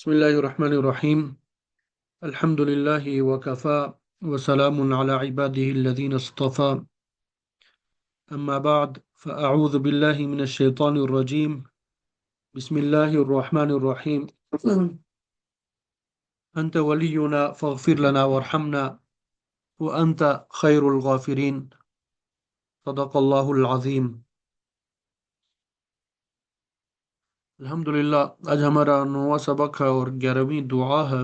بسم الله الرحمن الرحيم. الحمد لله وكفى وسلام على عباده الذين اصطفى. أما بعد فأعوذ بالله من الشيطان الرجيم. بسم الله الرحمن الرحيم. أنت ولينا فاغفر لنا وارحمنا وأنت خير الغافرين. صدق الله العظيم. الحمدللہ آج ہمارا 9واں سبق ہے اور 11ویں دعا ہے.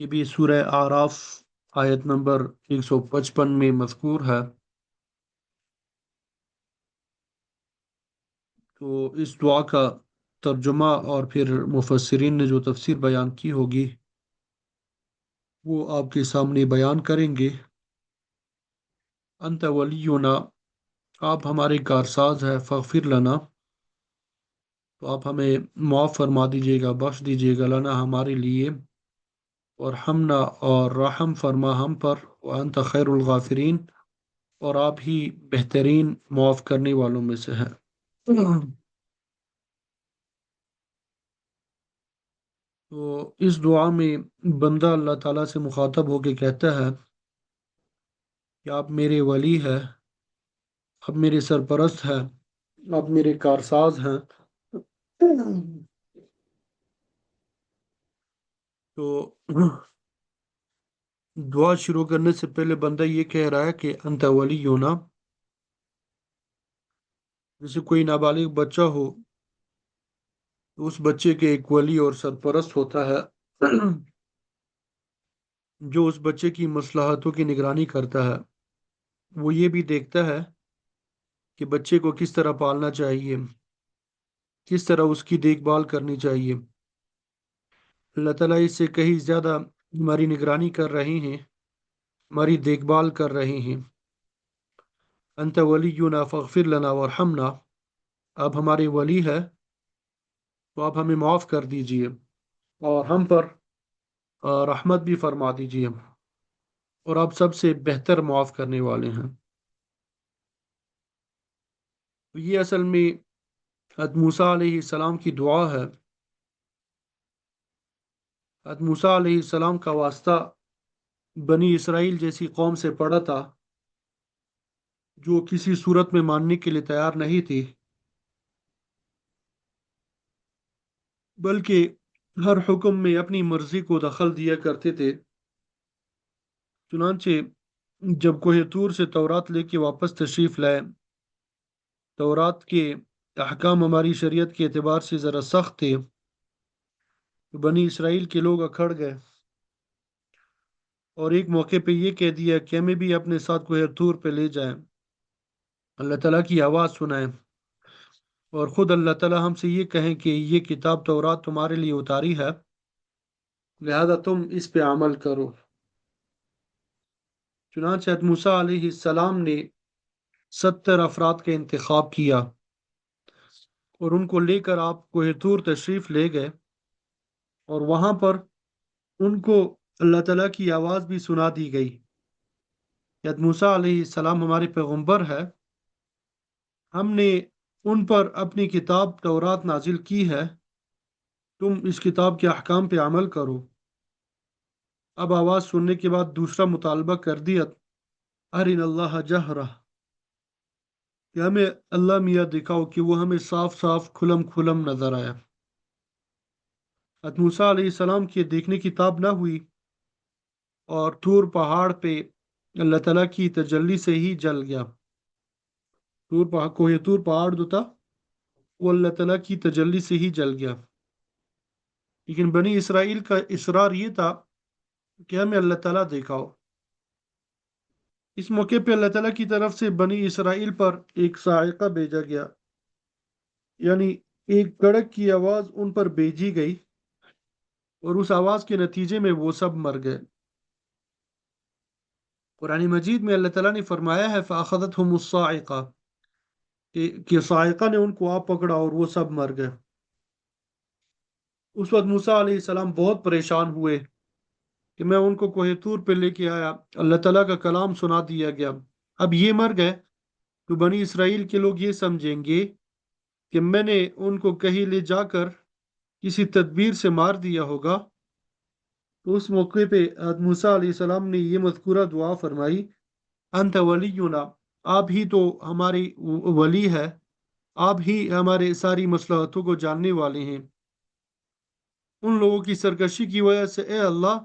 یہ بھی سورہ اعراف آیت نمبر 155 میں مذکور ہے. تو اس دعا کا ترجمہ اور پھر مفسرین نے جو تفسیر بیان کی ہوگی وہ آپ کے سامنے بیان کریں گے. انت ولینا، آپ ہمارے کارساز ہے. فاغفر لنا، تو آپ ہمیں معاف فرما دیجیے گا، بخش دیجیے گا. لنا، ہمارے لیے. اور ہمنا، اور رحم فرما ہم پر. وانت خیر الغافرین، اور آپ ہی بہترین معاف کرنے والوں میں سے ہے. تو اس دعا میں بندہ اللہ تعالیٰ سے مخاطب ہو کے کہتا ہے کہ آپ میرے ولی ہے، آپ میرے سرپرست ہیں، آپ میرے کارساز ہیں. تو دعا شروع کرنے سے پہلے بندہ یہ کہہ رہا ہے کہ انت ولینا. جیسے کوئی نابالغ بچہ ہو تو اس بچے کے ایک ولی اور سرپرست ہوتا ہے جو اس بچے کی مصلحتوں کی نگرانی کرتا ہے. وہ یہ بھی دیکھتا ہے کہ بچے کو کس طرح پالنا چاہیے، کس طرح اس کی دیکھ بھال کرنی چاہیے. اللہ تعالیٰ اس سے کہیں زیادہ ہماری نگرانی کر رہے ہیں، ہماری دیکھ بھال کر رہے ہیں. انت ولینا فاغفر لنا وارحمنا، آپ ہمارے ولی ہے تو آپ ہمیں معاف کر دیجئے اور ہم پر رحمت بھی فرما دیجئے، اور آپ سب سے بہتر معاف کرنے والے ہیں. تو یہ اصل میں حضرت موسیٰ علیہ السلام کی دعا ہے. حضرت موسیٰ علیہ السلام کا واسطہ بنی اسرائیل جیسی قوم سے پڑا تھا جو کسی صورت میں ماننے کے لیے تیار نہیں تھی، بلکہ ہر حکم میں اپنی مرضی کو دخل دیا کرتے تھے. چنانچہ جب کوہ طور سے تورات لے کے واپس تشریف لائے، تورات کے احکام ہماری شریعت کے اعتبار سے ذرا سخت تھے، تو بنی اسرائیل کے لوگ اکھڑ گئے اور ایک موقع پہ یہ کہہ دیا کہ ہمیں بھی اپنے ساتھ کوہ طور پہ لے جائیں، اللہ تعالیٰ کی آواز سنائیں، اور خود اللہ تعالیٰ ہم سے یہ کہیں کہ یہ کتاب تورات تمہارے لیے اتاری ہے، لہذا تم اس پہ عمل کرو. چنانچہ موسیٰ علیہ السلام نے 70 افراد کا انتخاب کیا اور ان کو لے کر آپ کوہ طور تشریف لے گئے، اور وہاں پر ان کو اللہ تعالیٰ کی آواز بھی سنا دی گئی کہ موسیٰ علیہ السلام ہمارے پیغمبر ہے، ہم نے ان پر اپنی کتاب تورات نازل کی ہے، تم اس کتاب کے احکام پہ عمل کرو. اب آواز سننے کے بعد دوسرا مطالبہ کر دیا، ارن اللہ جہرہ، کہ ہمیں اللہ میاں دکھاؤ کہ وہ ہمیں صاف صاف کھلم کھلم نظر آیا. موسیٰ علیہ السلام کی دیکھنے کی تاب نہ ہوئی، اور طور پہاڑ پہ اللہ تعالیٰ کی تجلی سے ہی جل گیا. کوہ طور پہاڑ جو تھا وہ اللہ تعالیٰ کی تجلی سے ہی جل گیا. لیکن بنی اسرائیل کا اصرار یہ تھا کہ ہمیں اللہ تعالیٰ دکھاؤ. اس موقع پہ اللہ تعالیٰ کی طرف سے بنی اسرائیل پر ایک صاعقہ بھیجا گیا، یعنی ایک کڑک کی آواز ان پر بھیجی گئی، اور اس آواز کے نتیجے میں وہ سب مر گئے. قرآن مجید میں اللہ تعالیٰ نے فرمایا ہے فَأَخَذَتْهُمُ الصَّاعِقَةُ کہ صاعقہ نے ان کو آ پکڑا اور وہ سب مر گئے. اس وقت موسیٰ علیہ السلام بہت پریشان ہوئے کہ میں ان کو کوہ طور پہ لے کے آیا، اللہ تعالیٰ کا کلام سنا دیا گیا، اب یہ مر گئے تو بنی اسرائیل کے لوگ یہ سمجھیں گے کہ میں نے ان کو کہیں لے جا کر کسی تدبیر سے مار دیا ہوگا، تو اس موقع پہ موسیٰ علیہ السلام نے یہ مذکورہ دعا فرمائی، انت ولینا، آپ ہی تو ہماری ولی ہے، آپ ہی ہمارے ساری مصلحتوں کو جاننے والے ہیں، ان لوگوں کی سرکشی کی وجہ سے اے اللہ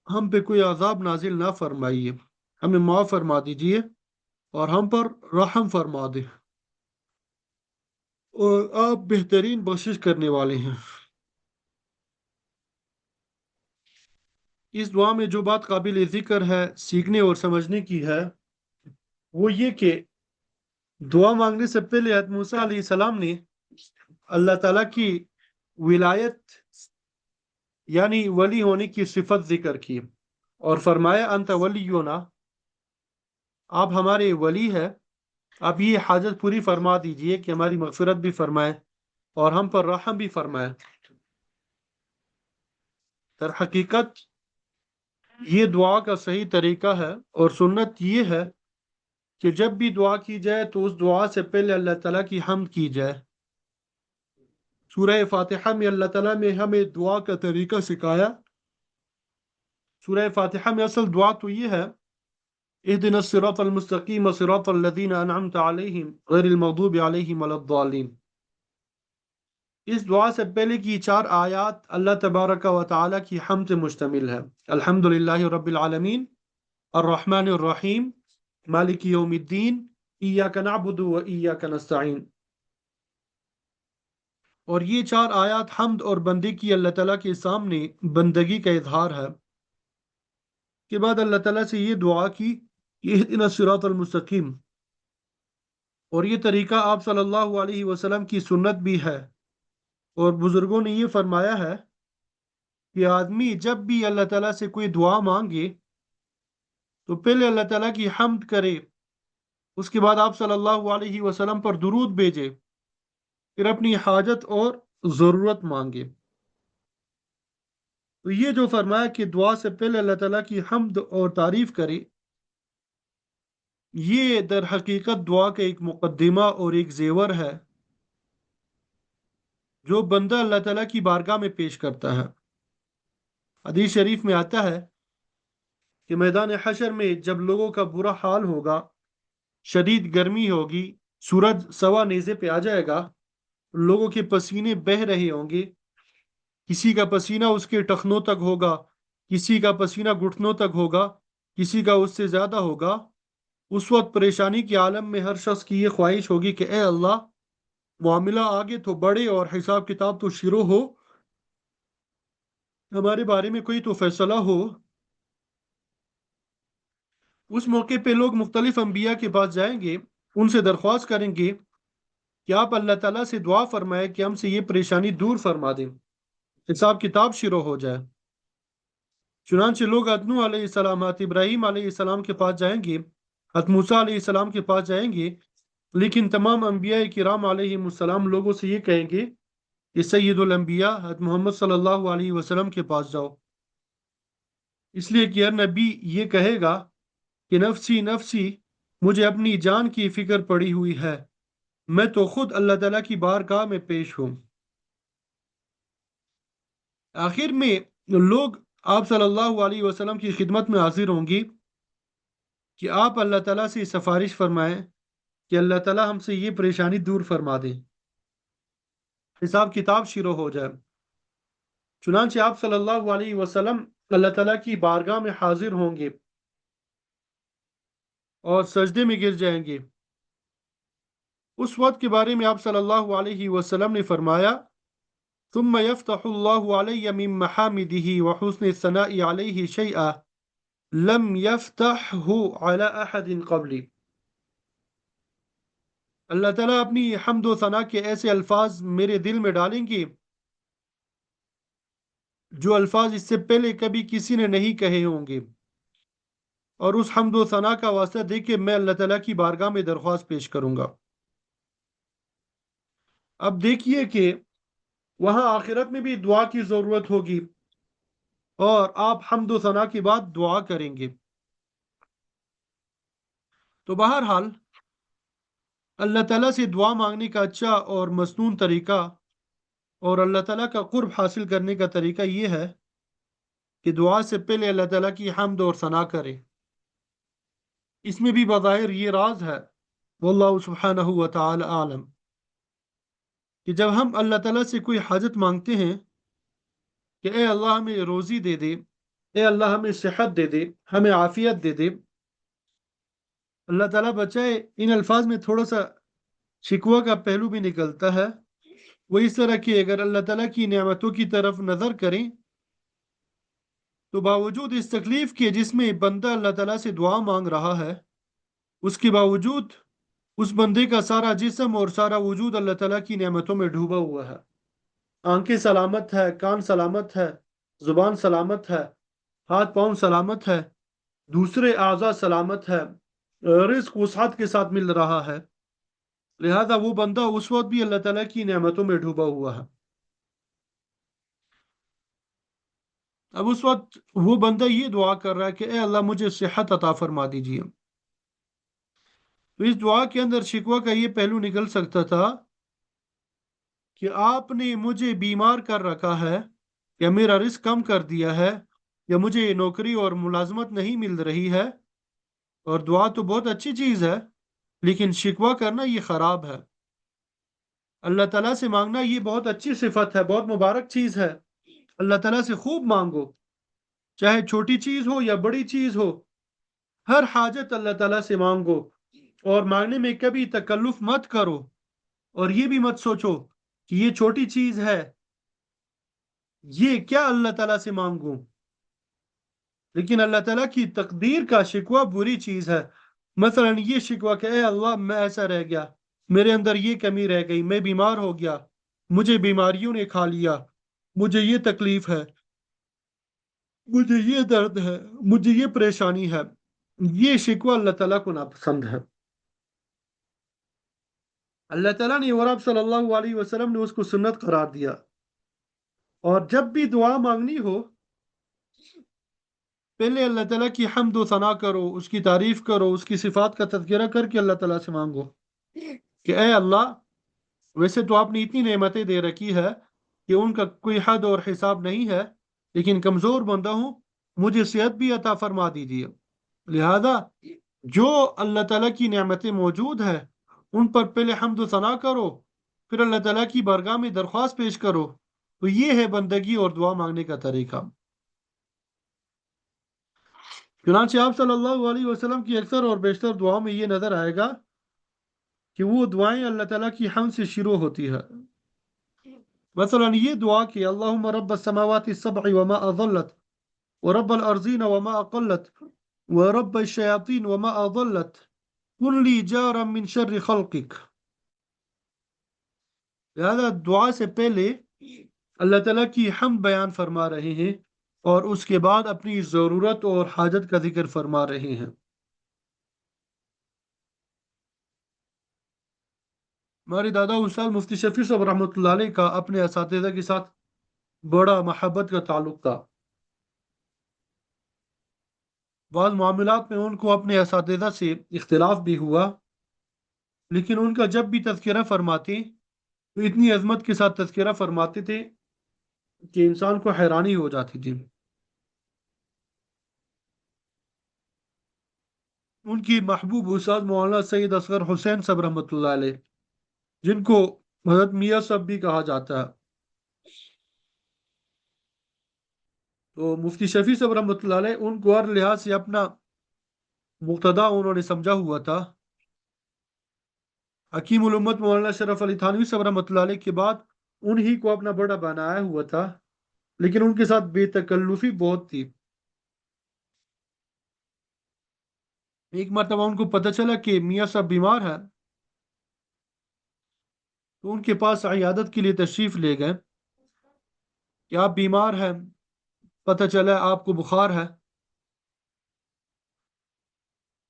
ہم پہ کوئی عذاب نازل نہ فرمائیے، ہمیں معاف فرما دیجیے اور ہم پر رحم فرما دے، اور آپ بہترین بخشش کرنے والے ہیں۔ اس دعا میں جو بات قابل ذکر ہے، سیکھنے اور سمجھنے کی ہے، وہ یہ کہ دعا مانگنے سے پہلے حضرت موسیٰ علیہ السلام نے اللہ تعالیٰ کی ولایت یعنی ولی ہونے کی صفت ذکر کی اور فرمایا انت ولینا، آپ ہمارے ولی ہے، آپ یہ حاجت پوری فرما دیجئے کہ ہماری مغفرت بھی فرمائے اور ہم پر رحم بھی فرمائے۔ در حقیقت یہ دعا کا صحیح طریقہ ہے اور سنت یہ ہے کہ جب بھی دعا کی جائے تو اس دعا سے پہلے اللہ تعالیٰ کی حمد کی جائے۔ سورہ فاتحہ میں اللہ تعالیٰ نے ہمیں دعا کا طریقہ سکھایا۔ سورہ فاتحہ میں اصل دعا تو یہ ہے، اهدنا الصراط المستقیم صراط الذین انعمت علیہم غیر المغضوب علیہم ولا الضالین۔ اس دعا سے پہلے کی 4 آیات اللہ تبارک و تعالیٰ کی حمد سے مشتمل ہے۔ الحمد للہ رب العالمین، الرحمن الرحیم، مالک یوم الدین، ایاک نعبد و ایاک نستعین۔ اور یہ 4 آیات حمد اور بندے کی اللہ تعالیٰ کے سامنے بندگی کا اظہار ہے۔ کے بعد اللہ تعالیٰ سے یہ دعا کی کہ اہدنا الصراط المستقیم، اور یہ طریقہ آپ صلی اللہ علیہ وسلم کی سنت بھی ہے، اور بزرگوں نے یہ فرمایا ہے کہ آدمی جب بھی اللہ تعالیٰ سے کوئی دعا مانگے تو پہلے اللہ تعالیٰ کی حمد کرے، اس کے بعد آپ صلی اللہ علیہ وسلم پر درود بھیجے، پھر اپنی حاجت اور ضرورت مانگے۔ تو یہ جو فرمایا کہ دعا سے پہلے اللہ تعالیٰ کی حمد اور تعریف کرے، یہ در حقیقت دعا کا ایک مقدمہ اور ایک زیور ہے جو بندہ اللہ تعالیٰ کی بارگاہ میں پیش کرتا ہے۔ حدیث شریف میں آتا ہے کہ میدان حشر میں جب لوگوں کا برا حال ہوگا، شدید گرمی ہوگی، سورج سوا نیزے پہ آ جائے گا، لوگوں کے پسینے بہہ رہے ہوں گے، کسی کا پسینہ اس کے ٹخنوں تک ہوگا، کسی کا پسینہ گھٹنوں تک ہوگا، کسی کا اس سے زیادہ ہوگا۔ اس وقت پریشانی کے عالم میں ہر شخص کی یہ خواہش ہوگی کہ اے اللہ معاملہ آگے تو بڑھے اور حساب کتاب تو شروع ہو، ہمارے بارے میں کوئی تو فیصلہ ہو۔ اس موقع پہ لوگ مختلف انبیاء کے پاس جائیں گے، ان سے درخواست کریں گے کہ آپ اللہ تعالیٰ سے دعا فرمائے کہ ہم سے یہ پریشانی دور فرما دیں، حساب کتاب شروع ہو جائے۔ چنانچہ لوگ حضرت نوح علیہ السلام، حضرت ابراہیم علیہ السلام کے پاس جائیں گے، حضرت موسیٰ علیہ السلام کے پاس جائیں گے، لیکن تمام انبیاء کرام علیہ السلام لوگوں سے یہ کہیں گے کہ سید الانبیاء حضرت محمد صلی اللہ علیہ وسلم کے پاس جاؤ، اس لیے کہ ہر نبی یہ کہے گا کہ نفسی نفسی، مجھے اپنی جان کی فکر پڑی ہوئی ہے، میں تو خود اللہ تعالیٰ کی بارگاہ میں پیش ہوں۔ آخر میں لوگ آپ صلی اللہ علیہ وسلم کی خدمت میں حاضر ہوں گی کہ آپ اللہ تعالیٰ سے سفارش فرمائیں کہ اللہ تعالیٰ ہم سے یہ پریشانی دور فرما دے، حساب کتاب شروع ہو جائے۔ چنانچہ آپ صلی اللہ علیہ وسلم اللہ تعالیٰ کی بارگاہ میں حاضر ہوں گے اور سجدے میں گر جائیں گے۔ اس وقت کے بارے میں آپ صلی اللہ علیہ وسلم نے فرمایا ثم يفتح الله علي من محامده وحسن الثناء عليه شيئا لم يفتحه على احد قبلی۔ اللہ تعالیٰ اپنی حمد و ثنا کے ایسے الفاظ میرے دل میں ڈالیں گے جو الفاظ اس سے پہلے کبھی کسی نے نہیں کہے ہوں گے، اور اس حمد و ثنا کا واسطہ دے کے میں اللہ تعالیٰ کی بارگاہ میں درخواست پیش کروں گا۔ اب دیکھیے کہ وہاں آخرت میں بھی دعا کی ضرورت ہوگی، اور آپ حمد و ثنا کے بعد دعا کریں گے۔ تو بہرحال اللہ تعالیٰ سے دعا مانگنے کا اچھا اور مسنون طریقہ اور اللہ تعالیٰ کا قرب حاصل کرنے کا طریقہ یہ ہے کہ دعا سے پہلے اللہ تعالیٰ کی حمد اور ثنا کرے. اس میں بھی بظاہر یہ راز ہے، واللہ سبحانہ و تعالی عالم، کہ جب ہم اللہ تعالیٰ سے کوئی حاجت مانگتے ہیں کہ اے اللہ ہمیں روزی دے دے، اے اللہ ہمیں صحت دے دے، ہمیں عافیت دے دے، اللہ تعالیٰ بچائے ان الفاظ میں تھوڑا سا شکوہ کا پہلو بھی نکلتا ہے. وہ اس طرح کہ اگر اللہ تعالیٰ کی نعمتوں کی طرف نظر کریں تو باوجود اس تکلیف کے جس میں بندہ اللہ تعالیٰ سے دعا مانگ رہا ہے، اس کے باوجود اس بندے کا سارا جسم اور سارا وجود اللہ تعالیٰ کی نعمتوں میں ڈوبا ہوا ہے. آنکھیں سلامت ہے، کان سلامت ہے، زبان سلامت ہے، ہاتھ پاؤں سلامت ہے، دوسرے اعضاء سلامت ہے، رزق وسعت کے ساتھ مل رہا ہے. لہذا وہ بندہ اس وقت بھی اللہ تعالیٰ کی نعمتوں میں ڈوبا ہوا ہے. اب اس وقت وہ بندہ یہ دعا کر رہا ہے کہ اے اللہ مجھے صحت عطا فرما دیجیے. تو اس دعا کے اندر شکوہ کا یہ پہلو نکل سکتا تھا کہ آپ نے مجھے بیمار کر رکھا ہے، یا میرا رزق کم کر دیا ہے، یا مجھے نوکری اور ملازمت نہیں مل رہی ہے. اور دعا تو بہت اچھی چیز ہے، لیکن شکوہ کرنا یہ خراب ہے. اللہ تعالیٰ سے مانگنا یہ بہت اچھی صفت ہے، بہت مبارک چیز ہے. اللہ تعالیٰ سے خوب مانگو، چاہے چھوٹی چیز ہو یا بڑی چیز ہو، ہر حاجت اللہ تعالیٰ سے مانگو. اور مانگنے میں کبھی تکلف مت کرو، اور یہ بھی مت سوچو کہ یہ چھوٹی چیز ہے، یہ کیا اللہ تعالیٰ سے مانگوں. لیکن اللہ تعالیٰ کی تقدیر کا شکوہ بری چیز ہے. مثلا یہ شکوہ کہ اے اللہ میں ایسا رہ گیا، میرے اندر یہ کمی رہ گئی، میں بیمار ہو گیا، مجھے بیماریوں نے کھا لیا، مجھے یہ تکلیف ہے، مجھے یہ درد ہے، مجھے یہ پریشانی ہے. یہ شکوہ اللہ تعالیٰ کو ناپسند ہے. اللہ تعالیٰ نے اور آپ صلی اللہ علیہ وسلم نے اس کو سنت قرار دیا. اور جب بھی دعا مانگنی ہو، پہلے اللہ تعالیٰ کی حمد و ثنا کرو، اس کی تعریف کرو، اس کی صفات کا تذکرہ کر کے اللہ تعالیٰ سے مانگو کہ اے اللہ، ویسے تو آپ نے اتنی نعمتیں دے رکھی ہے کہ ان کا کوئی حد اور حساب نہیں ہے، لیکن کمزور بندہ ہوں، مجھے صحت بھی عطا فرما دیجیے. لہذا جو اللہ تعالیٰ کی نعمتیں موجود ہیں ان پر پہلے حمد و ثنا کرو، پھر اللہ تعالیٰ کی بارگاہ میں درخواست پیش کرو. تو یہ ہے بندگی اور دعا مانگنے کا طریقہ. چنانچہ آپ صلی اللہ علیہ وسلم کی اکثر اور بیشتر دعاؤں میں یہ نظر آئے گا کہ وہ دعائیں اللہ تعالیٰ کی حمد سے شروع ہوتی ہے. مثلا یہ دعا کہ اللہم رب السماوات السبع وما اضلت، ورب الارضین وما اقلت، ورب الشیاطین وما اضلت، کن لی جارا من شر خلقک. لہذا دعا سے پہلے اللہ تعالیٰ کی حمد بیان فرما رہے ہیں، اور اس کے بعد اپنی ضرورت اور حاجت کا ذکر فرما رہے ہیں. ہمارے دادا استاد مفتی شفیع صاحب رحمۃ اللہ علیہ کا اپنے اساتذہ کے ساتھ بڑا محبت کا تعلق تھا. بعض معاملات میں ان کو اپنے اساتذہ سے اختلاف بھی ہوا، لیکن ان کا جب بھی تذکرہ فرماتے تو اتنی عظمت کے ساتھ تذکرہ فرماتے تھے کہ انسان کو حیرانی ہو جاتی تھی. ان کی محبوب استاد مولانا سید اصغر حسین صاحب رحمۃ اللہ علیہ، جن کو حضرت میاں صاحب بھی کہا جاتا ہے، تو مفتی شفیع صاحب رحمۃ اللہ علیہ ان کو ہر لحاظ سے اپنا مقتدا انہوں نے سمجھا ہوا تھا. حکیم الامت مولانا شرف علی تھانوی صاحب رحمۃ اللہ علیہ کے بعد انہی کو اپنا بڑا بنایا ہوا تھا، لیکن ان کے ساتھ بے تکلفی بہت تھی. ایک مرتبہ ان کو پتہ چلا کہ میاں صاحب بیمار ہے، تو ان کے پاس عیادت کے لیے تشریف لے گئے کہ آپ بیمار ہیں، پتہ چلا آپ کو بخار ہے.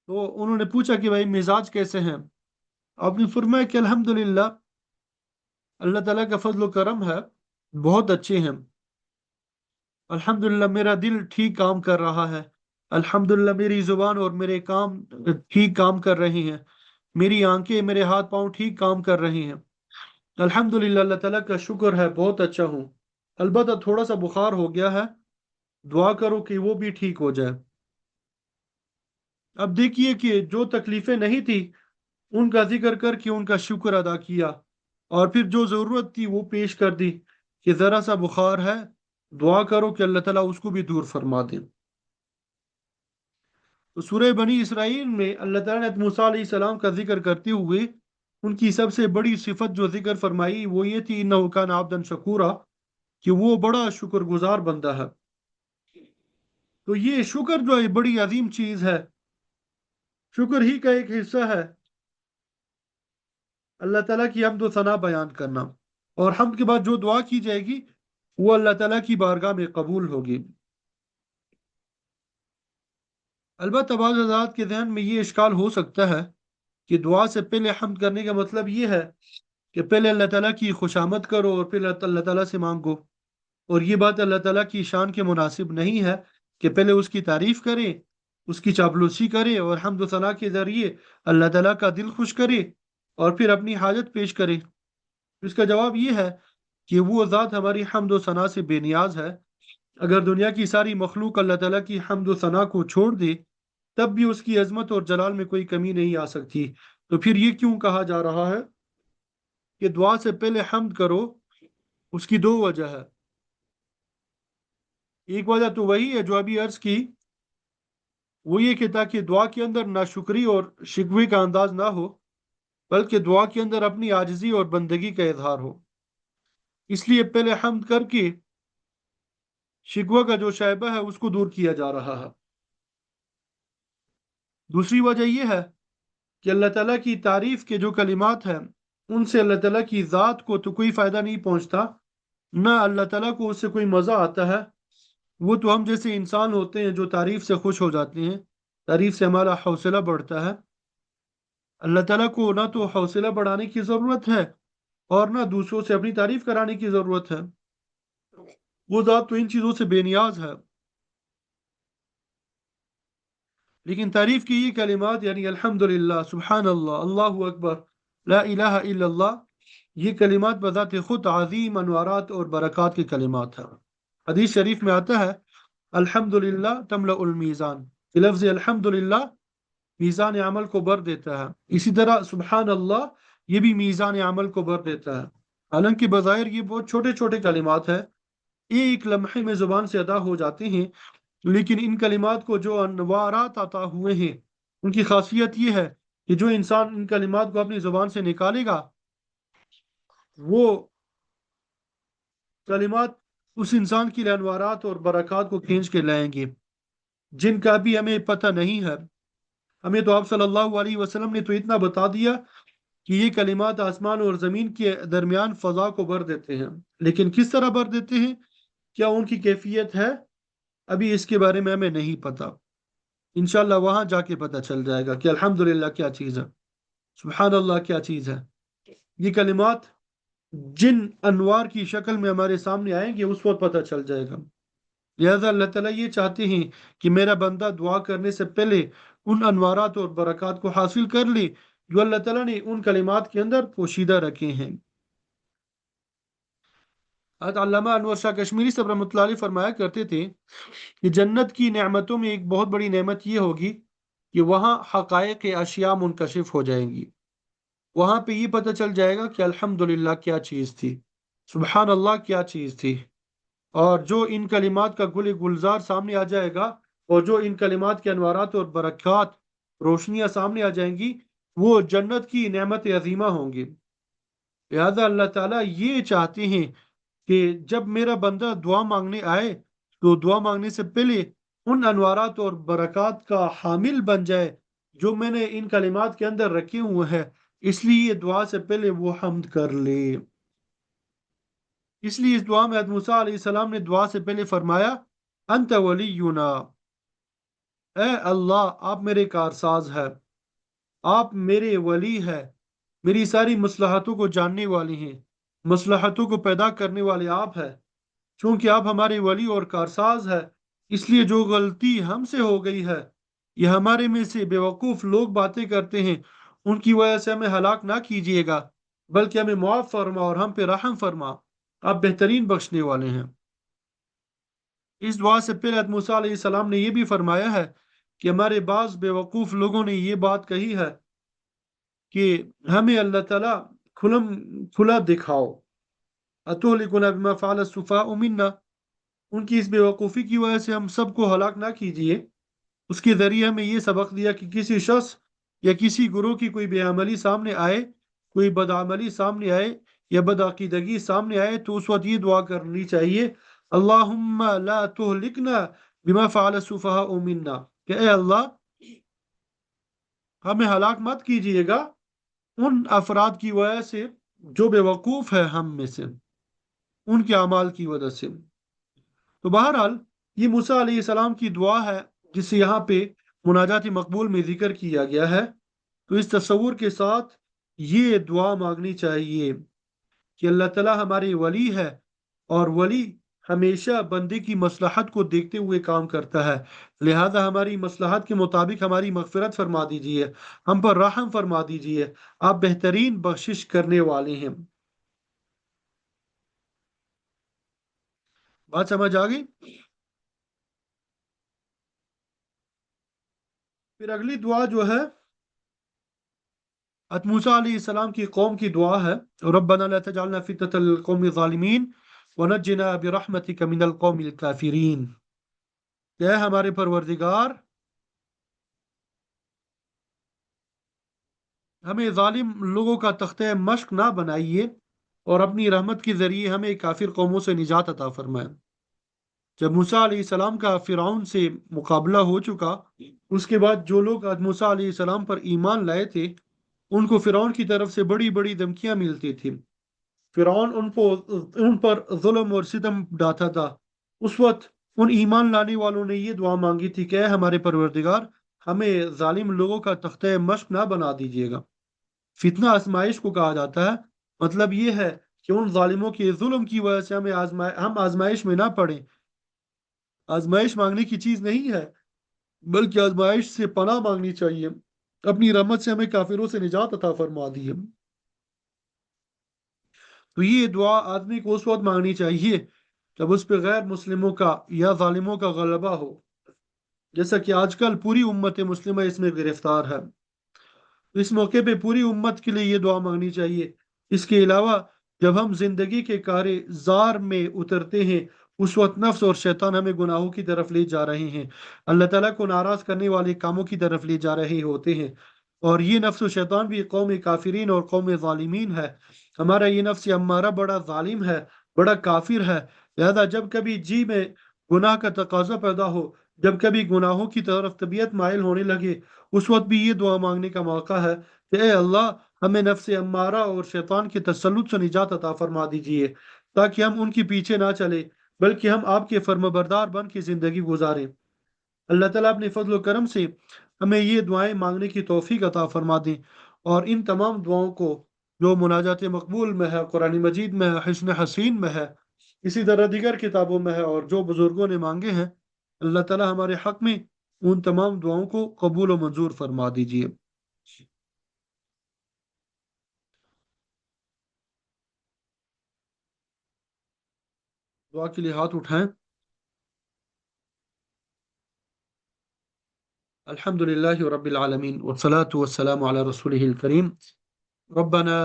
تو انہوں نے پوچھا کہ بھائی مزاج کیسے ہیں؟ آپ نے فرمایا کہ الحمدللہ اللہ تعالیٰ کا فضل و کرم ہے، بہت اچھے ہیں. الحمدللہ میرا دل ٹھیک کام کر رہا ہے، الحمدللہ میری زبان اور میرے کام ٹھیک کام کر رہی ہیں، میری آنکھیں میرے ہاتھ پاؤں ٹھیک کام کر رہی ہیں. الحمدللہ، اللہ تعالیٰ کا شکر ہے، بہت اچھا ہوں، البتہ تھوڑا سا بخار ہو گیا ہے، دعا کرو کہ وہ بھی ٹھیک ہو جائے۔ اب دیکھیے کہ جو تکلیفیں نہیں تھی ان کا ذکر کر کے ان کا شکر ادا کیا، اور پھر جو ضرورت تھی وہ پیش کر دی کہ ذرا سا بخار ہے، دعا کرو کہ اللہ تعالیٰ اس کو بھی دور فرما دے۔ تو سورہ بنی اسرائیل میں اللہ تعالیٰ نے موسیٰ علیہ السلام کا ذکر کرتے ہوئے ان کی سب سے بڑی صفت جو ذکر فرمائی وہ یہ تھی، انہ کان عبدا شکورا، کہ وہ بڑا شکر گزار بندہ ہے۔ تو یہ شکر جو ہے بڑی عظیم چیز ہے، شکر ہی کا ایک حصہ ہے اللہ تعالیٰ کی حمد و ثنا بیان کرنا، اور حمد کے بعد جو دعا کی جائے گی وہ اللہ تعالیٰ کی بارگاہ میں قبول ہوگی۔ البتہ بعض حضرات کے ذہن میں یہ اشکال ہو سکتا ہے کہ دعا سے پہلے حمد کرنے کا مطلب یہ ہے کہ پہلے اللہ تعالیٰ کی خوشامد کرو اور پھر اللہ تعالیٰ سے مانگو، اور یہ بات اللہ تعالیٰ کی شان کے مناسب نہیں ہے کہ پہلے اس کی تعریف کرے، اس کی چاپلوسی کرے اور حمد و ثنا کے ذریعے اللہ تعالیٰ کا دل خوش کرے اور پھر اپنی حاجت پیش کرے۔ اس کا جواب یہ ہے کہ وہ ذات ہماری حمد و ثنا سے بے نیاز ہے۔ اگر دنیا کی ساری مخلوق اللہ تعالیٰ کی حمد و ثنا کو چھوڑ دے تب بھی اس کی عظمت اور جلال میں کوئی کمی نہیں آ سکتی۔ تو پھر یہ کیوں کہا جا رہا ہے کہ دعا سے پہلے حمد کرو؟ اس کی دو وجہ ہے۔ ایک وجہ تو وہی ہے جو ابھی عرض کی، وہ یہ کہ تاکہ دعا کے اندر ناشکری اور شکوے کا انداز نہ ہو، بلکہ دعا کے اندر اپنی عاجزی اور بندگی کا اظہار ہو، اس لیے پہلے حمد کر کے شکوہ کا جو شائبہ ہے اس کو دور کیا جا رہا ہے۔ دوسری وجہ یہ ہے کہ اللہ تعالیٰ کی تعریف کے جو کلمات ہیں ان سے اللہ تعالیٰ کی ذات کو تو کوئی فائدہ نہیں پہنچتا، نہ اللہ تعالیٰ کو اس سے کوئی مزہ آتا ہے۔ وہ تو ہم جیسے انسان ہوتے ہیں جو تعریف سے خوش ہو جاتے ہیں، تعریف سے ہمارا حوصلہ بڑھتا ہے۔ اللہ تعالیٰ کو نہ تو حوصلہ بڑھانے کی ضرورت ہے اور نہ دوسروں سے اپنی تعریف کرانے کی ضرورت ہے، وہ ذات تو ان چیزوں سے بے نیاز ہے۔ لیکن تعریف کی یہ کلمات یعنی الحمدللہ، سبحان اللہ، اللہ اکبر، لا الہ الا اللہ، یہ کلمات بذات خود عظیم انوارات اور برکات کے کلمات ہیں۔ حدیث شریف میں آتا ہے الحمدللہ تملأ المیزان، کہ لفظ الحمدللہ میزان عمل کو بھر دیتا ہے۔ اسی طرح سبحان اللہ یہ بھی میزان عمل کو بھر دیتا ہے۔ حالانکہ بظاہر یہ بہت چھوٹے چھوٹے کلمات ہیں، ایک لمحے میں زبان سے ادا ہو جاتے ہیں، لیکن ان کلمات کو جو انوارات عطا ہوئے ہیں ان کی خاصیت یہ ہے کہ جو انسان ان کلمات کو اپنی زبان سے نکالے گا وہ کلمات اس انسان کے لیے انوارات اور برکات کو کھینچ کے لائیں گے جن کا بھی ہمیں پتہ نہیں ہے۔ ہمیں تو آپ صلی اللہ علیہ وسلم نے تو اتنا بتا دیا کہ یہ کلمات آسمان اور زمین کے درمیان فضا کو بھر دیتے ہیں، لیکن کس طرح بھر دیتے ہیں، کیا ان کی کیفیت ہے، ابھی اس کے بارے میں ہمیں نہیں پتا۔ انشاءاللہ وہاں جا کے پتہ چل جائے گا کہ الحمدللہ کیا چیز ہے، سبحان اللہ کیا چیز ہے۔ یہ کلمات جن انوار کی شکل میں ہمارے سامنے آئیں گے اس وقت پتہ چل جائے گا۔ لہذا اللہ تعالیٰ یہ چاہتے ہیں کہ میرا بندہ دعا کرنے سے پہلے ان انوارات اور برکات کو حاصل کر لے جو اللہ تعالیٰ نے ان کلمات کے اندر پوشیدہ رکھے ہیں۔ حضرت علامہ انور شاہ کشمیری صاحب رحمۃ اللہ علیہ فرمایا کرتے تھے کہ جنت کی نعمتوں میں ایک بہت بڑی نعمت یہ ہوگی کہ وہاں حقائق اشیاء منکشف ہو جائیں گی، وہاں پہ یہ پتہ چل جائے گا کہ الحمدللہ کیا چیز تھی، سبحان اللہ کیا چیز تھی، اور جو ان کلمات کا گل گلزار سامنے آ جائے گا اور جو ان کلمات کے انوارات اور برکات روشنیاں سامنے آ جائیں گی وہ جنت کی نعمت عظیمہ ہوں گی۔ لہذا اللہ تعالیٰ یہ چاہتے ہیں کہ جب میرا بندہ دعا مانگنے آئے تو دعا مانگنے سے پہلے ان انوارات اور برکات کا حامل بن جائے جو میں نے ان کلمات کے اندر رکھے ہوئے ہیں، اس لیے دعا سے پہلے وہ حمد کر لے۔ اس لیے اس دعا میں حضرت موسیٰ علیہ السلام نے دعا سے پہلے فرمایا انت ولینا، اے اللہ آپ میرے کارساز ہے، آپ میرے ولی ہے، میری ساری مصلحتوں کو جاننے والے ہیں، مصلحتوں کو پیدا کرنے والے آپ ہیں۔ چونکہ آپ ہمارے ولی اور کارساز ہے اس لیے جو غلطی ہم سے ہو گئی ہے یہ ہمارے میں سے بیوقوف لوگ باتیں کرتے ہیں ان کی وجہ سے ہمیں ہلاک نہ کیجیے گا، بلکہ ہمیں معاف فرما اور ہم پہ رحم فرما، آپ بہترین بخشنے والے ہیں۔ اس دعا سے پہلے حضرت موسیٰ علیہ السلام نے یہ بھی فرمایا ہے کہ ہمارے بعض بیوقوف لوگوں نے یہ بات کہی ہے کہ ہمیں اللہ تعالیٰ کھلم کھلا دکھاؤ، اتہلکنا بما فعل السفہاء منا، ان کی اس بیوقوفی کی وجہ سے ہم سب کو ہلاک نہ کیجیے۔ اس کے ذریعے ہمیں یہ سبق دیا کہ کسی شخص یا کسی گروہ کی کوئی بے عملی سامنے آئے، کوئی بدعملی سامنے آئے یا بدعقیدگی سامنے آئے تو اس وقت یہ دعا کرنی چاہیے، اللہم لا تہلکنا بما فعل السفہاء منا، کہ اے اللہ ہمیں ہلاک مت کیجیے گا ان افراد کی وجہ سے جو بے وقوف ہے ہم میں سے، ان کے اعمال کی وجہ سے۔ تو بہرحال یہ موسیٰ علیہ السلام کی دعا ہے جسے یہاں پہ مناجات مقبول میں ذکر کیا گیا ہے۔ تو اس تصور کے ساتھ یہ دعا مانگنی چاہیے کہ اللہ تعالیٰ ہمارے ولی ہے، اور ولی ہمیشہ بندے کی مصلحت کو دیکھتے ہوئے کام کرتا ہے، لہذا ہماری مصلحت کے مطابق ہماری مغفرت فرما دیجیے، ہم پر رحم فرما دیجیے، آپ بہترین بخشش کرنے والے ہیں۔ بات سمجھ آ گئی؟ پھر اگلی دعا جو ہے موسیٰ علیہ السلام کی قوم کی دعا ہے، ربنا لا تجعلنا فتنة للقوم الظالمین ونجنا برحمتک من القوم الکافرین، کہ اے ہمارے پروردگار ہمیں ظالم لوگوں کا تختہ مشق نہ بنائیے، اور اپنی رحمت کے ذریعے ہمیں کافر قوموں سے نجات عطا فرمائے۔ جب موسیٰ علیہ السلام کا فرعون سے مقابلہ ہو چکا، اس کے بعد جو لوگ موسیٰ علیہ السلام پر ایمان لائے تھے ان کو فرعون کی طرف سے بڑی بڑی دھمکیاں ملتی تھیں، فرعون ان پر ظلم اور ستم ڈھاتا تھا۔ اس وقت ان ایمان لانے والوں نے یہ دعا مانگی تھی کہ اے ہمارے پروردگار ہمیں ظالم لوگوں کا تختہ مشق نہ بنا دیجیے گا۔ فتنہ آزمائش کو کہا جاتا ہے، مطلب یہ ہے کہ ان ظالموں کے ظلم کی وجہ سے ہم آزمائش میں نہ پڑیں۔ آزمائش مانگنے کی چیز نہیں ہے، بلکہ آزمائش سے پناہ مانگنی چاہیے، اپنی رحمت سے ہمیں کافروں سے نجات عطا فرما دیے۔ تو یہ دعا آدمی کو اس وقت مانگنی چاہیے جب اس پہ غیر مسلموں کا یا ظالموں کا غلبہ ہو، جیسا کہ آج کل پوری امت مسلمہ اس میں گرفتار ہے۔ اس موقع پہ پوری امت کے لیے یہ دعا مانگنی چاہیے۔ اس کے علاوہ جب ہم زندگی کے کارے زار میں اترتے ہیں، اس وقت نفس اور شیطان ہمیں گناہوں کی طرف لے جا رہے ہیں، اللہ تعالیٰ کو ناراض کرنے والے کاموں کی طرف لے جا رہے ہوتے ہیں، اور یہ نفس و شیطان بھی قوم کافرین اور قوم ظالمین ہے۔ ہمارا یہ نفس امارہ بڑا ظالم ہے، بڑا کافر ہے، لہذا جب کبھی جی میں گناہ کا تقاضا پیدا ہو، جب کبھی گناہوں کی طرف طبیعت مائل ہونے لگے، اس وقت بھی یہ دعا مانگنے کا موقع ہے کہ اے اللہ ہمیں نفس امارہ اور شیطان کے تسلط سے نجات عطا فرما دیجیے، تاکہ ہم ان کے پیچھے نہ چلیں بلکہ ہم آپ کے فرما بردار بن کے زندگی گزاریں۔ اللہ تعالیٰ اپنے فضل و کرم سے ہمیں یہ دعائیں مانگنے کی توفیق عطا فرما دیں، اور ان تمام دعاؤں کو جو مناجات مقبول میں ہے، قرآن مجید میں ہے، حسن حسین میں ہے، اسی طرح دیگر کتابوں میں ہے، اور جو بزرگوں نے مانگے ہیں، اللہ تعالیٰ ہمارے حق میں ان تمام دعاؤں کو قبول و منظور فرما دیجیے۔ دعا کے لیے ہاتھ اٹھائیں۔ الحمد للہ رب العالمین والصلاة والسلام علی رسولہ الکریم۔ ربنا